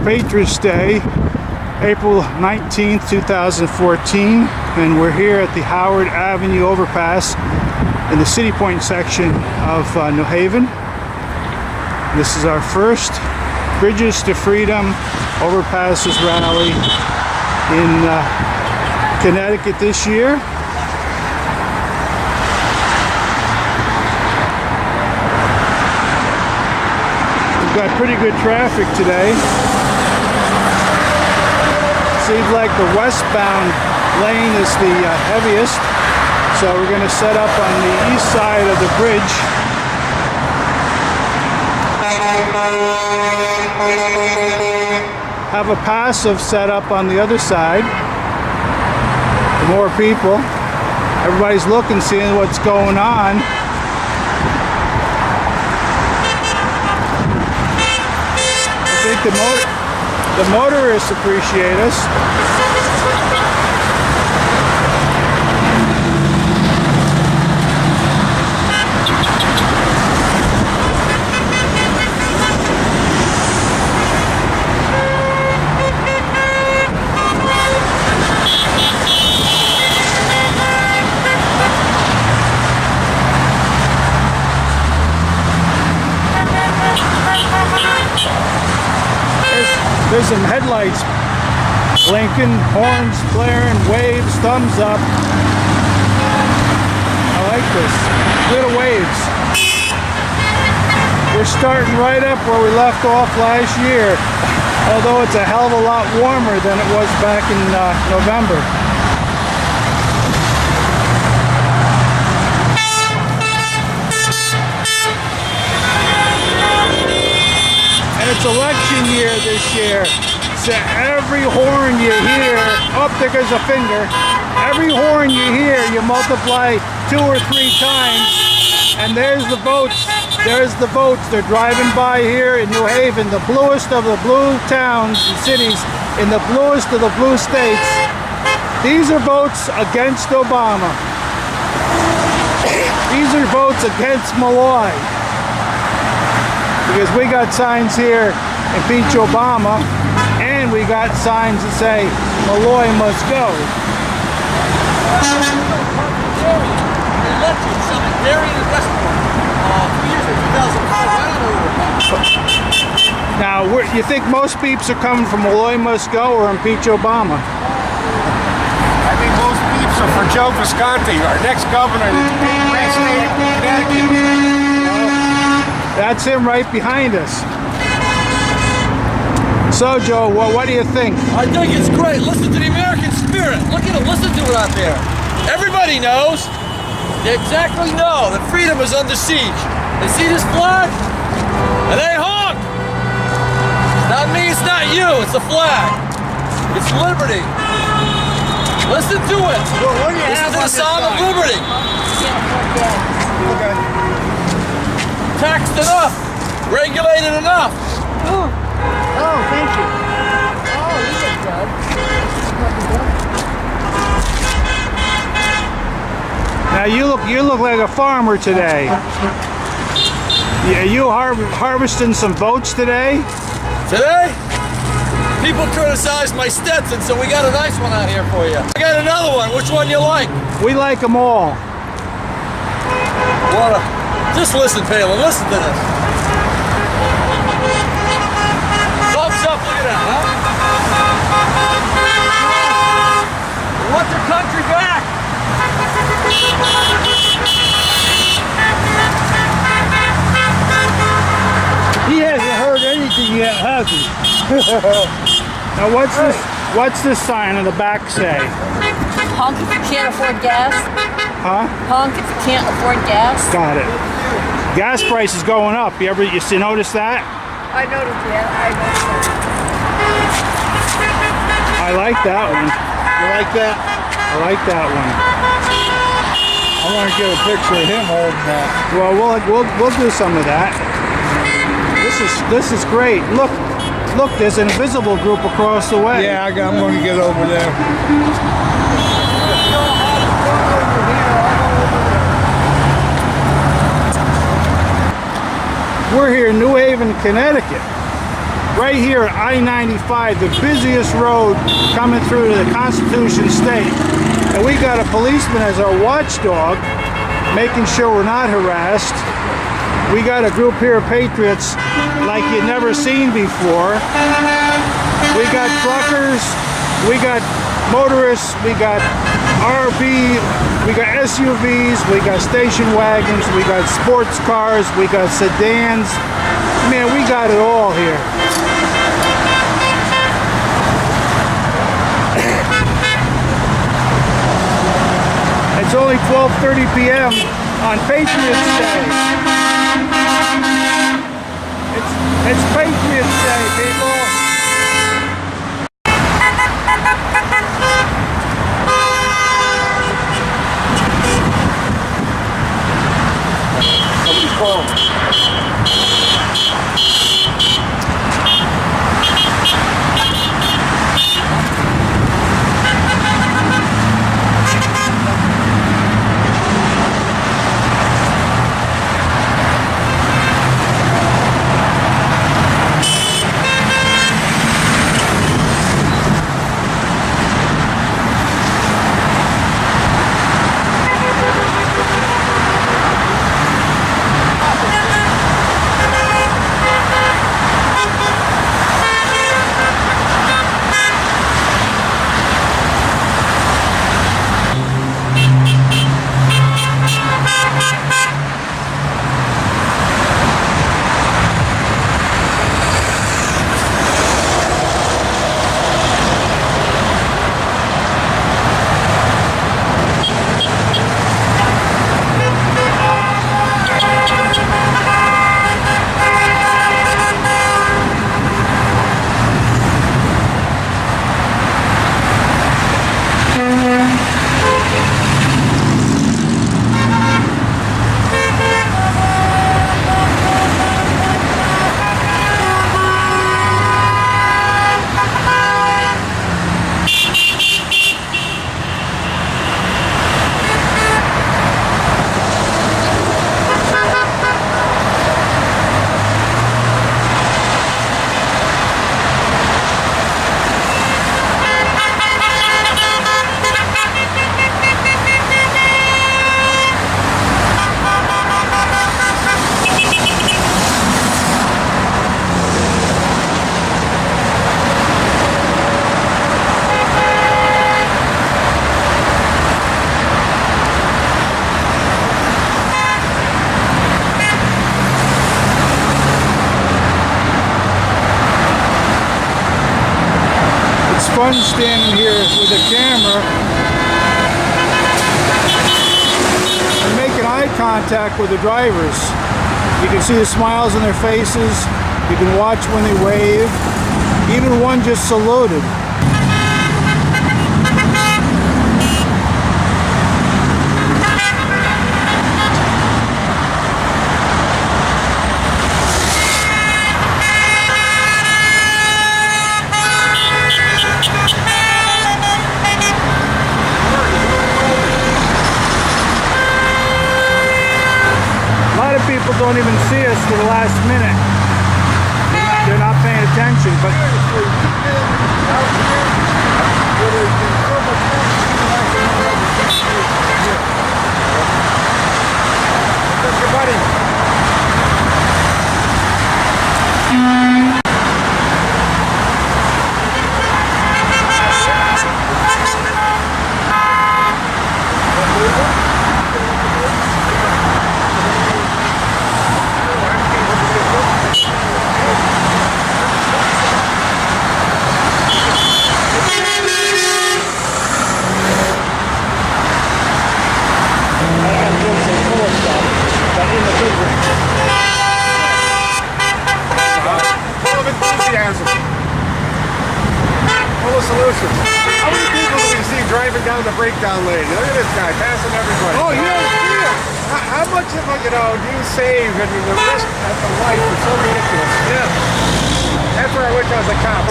Patriots Day, April 19th, 2014, and we're here at the Howard Avenue overpass in the City Point section of New Haven. This is our first Bridges to Freedom Overpasses rally in Connecticut this year. We've got pretty good traffic today. Seems like the westbound lane is the heaviest, so we're going to set up on the east side of the bridge. Have a passive set up on the other side for more people. Everybody's looking, seeing what's going on. I think the motorists appreciate us. There's some headlights blinking, horns blaring, waves, thumbs up. I like this. Little waves. We're starting right up where we left off last year, although it's a hell of a lot warmer than it was back in November. It's election year this year, so every horn you hear, oh, there goes a finger, every horn you hear, you multiply 2 or 3 times, and there's the votes, they're driving by here in New Haven, the bluest of the blue towns and cities, in the bluest of the blue states. These are votes against Obama. These are votes against Malloy. Because we got signs here, impeach Obama, and we got signs that say Malloy must go. Now, you think most peeps are coming from Malloy must go or impeach Obama? I think most peeps are for Joe Visconti, our next governor, great state of Connecticut. That's him right behind us. So, Joe, what do you think? I think it's great. Listen to the American spirit. Look at it. Listen to it out there. Everybody knows. They exactly know that freedom is under siege. They see this flag, and they honk. It's not me. It's not you. It's the flag. It's liberty. Listen to it. Well, what do you Listen have to on the sound of liberty. Okay. Taxed enough, regulated enough. Oh, thank you. Oh, you look good. Now you look like a farmer today. Yeah, you harvesting some votes today? Today, people criticize my Stetson, so we got a nice one out here for you. I got another one. Which one you like? We like them all. Just listen, Palin. Listen to this. Thumbs up. Look at that, huh? We want their country back. He hasn't heard anything yet, has he? Now what's this sign on the back say? Honk if you can't afford gas. Huh? Honk if you can't afford gas. Got it. Gas price is going up. You notice that? I noticed that. I like that one. You like that? I like that one. I want to get a picture of him holding that. Well, we'll do some of that. This is great. Look, there's an invisible group across the way. Yeah, I'm going to get over there. We're here in New Haven, Connecticut. right here at I-95, the busiest road coming through to the Constitution State. And we got a policeman as our watchdog, making sure we're not harassed. We got a group here of patriots like you've never seen before. We got truckers, we got motorists, we got RV, we got SUVs, we got station wagons, we got sports cars, we got sedans. Man, we got it all here. It's only 12:30 p.m. on Patriots Day. It's Patriots Day, people. Somebody's calling. Fun standing here with a camera and making eye contact with the drivers. You can see the smiles on their faces. You can watch when they wave. Even one just saluted. People don't even see us to the last minute. They're not paying attention, but Solutions. How many people do we see driving down the breakdown lane? Look at this guy passing everybody. oh, you don't see it. How much of do you save? I mean, the risk at the life is so ridiculous. Yeah. That's where I wish I was a cop.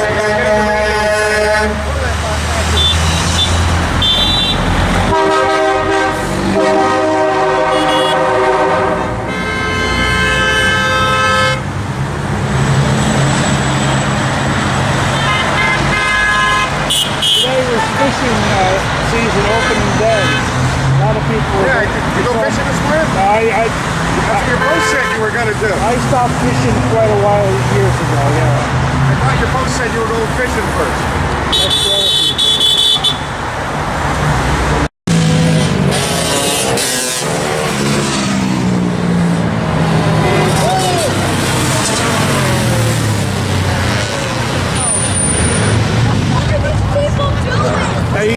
today. A lot of people. Yeah, you go fishing this morning? That's what your boat said you were gonna do. I stopped fishing quite a while years ago. Yeah. I thought your boat said you were going fishing first. That's the other people.